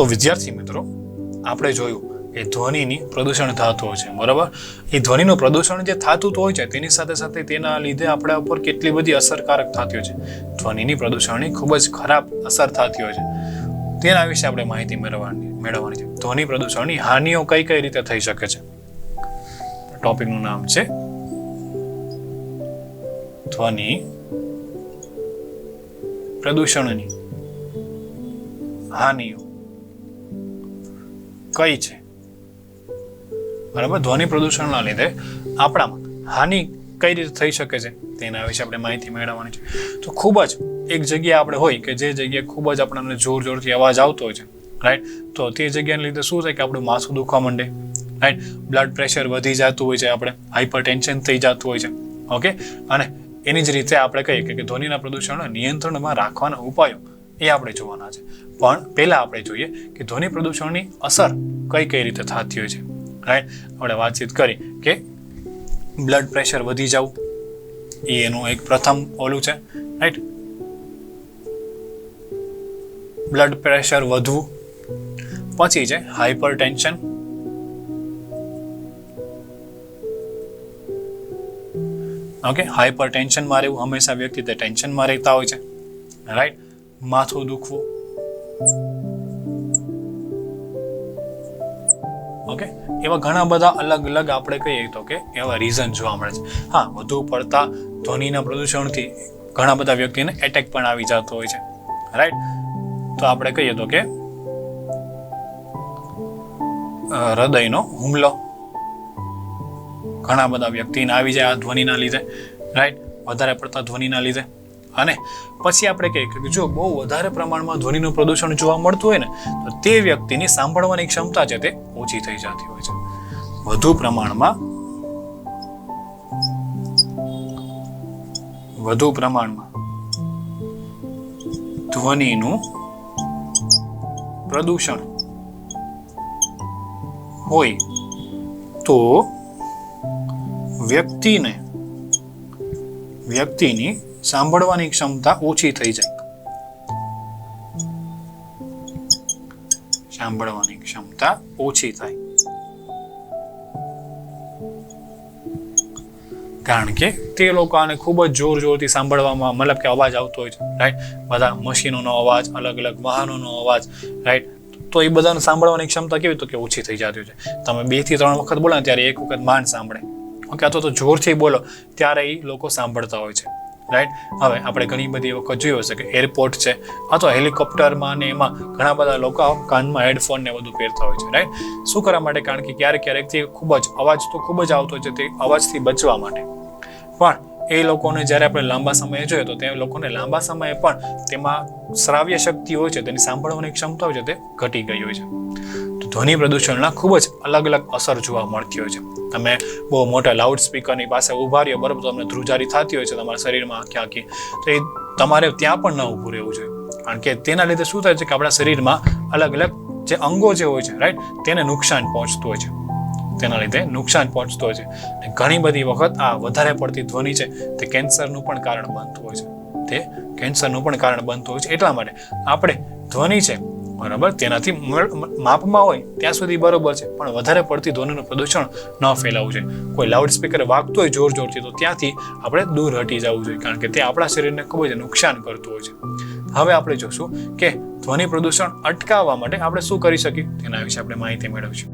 તો વિદ્યાર્થી મિત્રો, આપણે જોયું કે ધ્વનિની પ્રદૂષણ થતું હોય છે, બરાબર. એ ધ્વનિનું પ્રદૂષણ જે થતું હોય છે તેની સાથે સાથે તેના લીધે આપણા ઉપર કેટલી બધી અસરકારક થતી હોય છે. ધ્વનિની પ્રદૂષણની ખૂબ જ ખરાબ અસર થતી હોય છે. તેના વિશે આપણે માહિતી મેળવવાની છે. ધ્વનિ પ્રદૂષણની હાનિઓ કઈ કઈ રીતે થઈ શકે છે. ટોપિકનું નામ છે ધ્વનિ પ્રદૂષણની હાનિઓ કઈ છે, બરાબર. ધ્વનિ પ્રદૂષણના લીધે આપણામાં હાનિ કઈ રીતે થઈ શકે છે તેના વિશે આપણે માહિતી મેળવવાની છે. તો ખૂબ જ એક જગ્યા આપણે હોય કે જે જગ્યાએ ખૂબ જ આપણને જોરથી અવાજ આવતો હોય છે, રાઈટ. તો તે જગ્યાને લીધે શું થાય કે આપણું માથું દુખવા માંડે, રાઈટ. બ્લડ પ્રેશર વધી જતું હોય છે, આપણે હાઈપર ટેન્શન થઈ જતું હોય છે, ઓકે. અને એની જ રીતે આપણે કહીએ કે ધ્વનિના પ્રદૂષણને નિયંત્રણમાં રાખવાના ઉપાયો એ આપણે જોવાના છે. પણ પહેલા આપણે જોઈએ કે ધ્વનિ પ્રદૂષણની અસર કઈ રીતે થતી હોય છે, રાઈટ. આપણે વાતચીત કરી કે બ્લડ પ્રેશર વધી જવું એ એનું એક પ્રથમ ઓલું છે, રાઈટ. બ્લડ પ્રેશર વધવું, પછી છે હાઈપર ટેન્શન, ઓકે. હાઈપર ટેન્શનમાં રહેવું, હંમેશા વ્યક્તિ તે ટેન્શનમાં રહેતા હોય છે, રાઈટ. માથું દુખવું, ઓકે. એવા ઘણા બધા અલગ અલગ આપણે કહીએ તો કે એવા રીઝન જોવા મળે છે. હા, વધુ પડતા ધ્વનિના પ્રદૂષણથી ઘણા બધા વ્યક્તિને એટેક પણ આવી જતો હોય છે, રાઈટ. તો આપણે કહીએ તો કે હૃદયનો હુમલો ઘણા બધા વ્યક્તિને આવી જાય આ ધ્વનિના લીધે, રાઈટ. વધારે પડતા ધ્વનિના લીધે. અને પછી આપણે કહીએ કે જો બહુ વધારે પ્રમાણમાં ધ્વનિનું પ્રદૂષણ જોવા મળતું હોય ને તો તે વ્યક્તિની સાંભળવાની ક્ષમતા છે તે ઓછી થઈ જતી હોય છે. વધુ પ્રમાણમાં ધ્વનિનું પ્રદૂષણ હોય તો વ્યક્તિની સાંભળવાની ક્ષમતા ઓછી થઈ જાય. સાંભળવાની ક્ષમતા ઓછી થાય કારણ કે તે લોકોને ખૂબ જ જોરથી સાંભળવામાં મતલબ કે અવાજ આવતો હોય છે, રાઈટ. બધા મશીનોનો અવાજ, અલગ અલગ વાહનોનો અવાજ, રાઈટ. તો એ બધાને સાંભળવાની ક્ષમતા કેવી તો કે ઓછી થઈ જતી હોય છે. તમે 2 થી 3 વખત બોલો ને ત્યારે એક વખત માંડ સાંભળે, ઓકે. અથવા તો જોરથી બોલો ત્યારે એ લોકો સાંભળતા હોય છે, રાઈટ. હવે આપણે ઘણી બધી વખત જોયું હશે કે એરપોર્ટ છે અથવા હેલિકોપ્ટરમાં ને એમાં ઘણા બધા લોકો કાનમાં હેડફોન ને બધું પહેરતા હોય છે, રાઈટ. શું કરવા માટે? કારણ કે ક્યારેક તે ખૂબ જ અવાજ તો ખૂબ જ આવતો હોય છે, તે અવાજથી બચવા માટે. પણ એ લોકોને જ્યારે આપણે લાંબા સમયે જોઈએ તો તે લોકોને લાંબા સમયે પણ તેમાં શ્રાવ્ય શક્તિ હોય છે, તેની સાંભળવાની ક્ષમતા હોય છે તે ઘટી ગઈ હોય છે. તો ધ્વનિ પ્રદૂષણના ખૂબ જ અલગ અલગ અસર જોવા મળતી હોય છે. તમે બહુ મોટા લાઉડ સ્પીકરની પાસે ઊભા રહ્યો, બરાબર, તો તમને ધ્રુજારી થતી હોય છે તમારા શરીરમાં આખી, તો એ તમારે ત્યાં પણ ન ઊભું રહેવું જોઈએ. કારણ કે તેના લીધે શું થાય છે કે આપણા શરીરમાં અલગ અલગ જે અંગો જે હોય છે, રાઈટ, તેને નુકસાન પહોંચતું હોય છે. ઘણી બધી વખત આ વધારે પડતી ધ્વનિ છે તે કેન્સરનું પણ કારણ બનતું હોય છે. એટલા માટે આપણે ધ્વનિ છે, બરાબર, તેનાથી માપમાં હોય ત્યાં સુધી બરોબર છે, પણ વધારે પડતી ધ્વનિનું પ્રદૂષણ ન ફેલાવવું જોઈએ. કોઈ લાઉડ સ્પીકર વાગતું હોય જોરથી તો ત્યાંથી આપણે દૂર હટી જવું જોઈએ, કારણ કે તે આપણા શરીરને ખૂબ જ નુકસાન કરતું હોય છે. હવે આપણે જોશું કે ધ્વનિ પ્રદૂષણ અટકાવવા માટે આપણે શું કરી શકીએ તેના વિશે આપણે માહિતી મેળવીશું.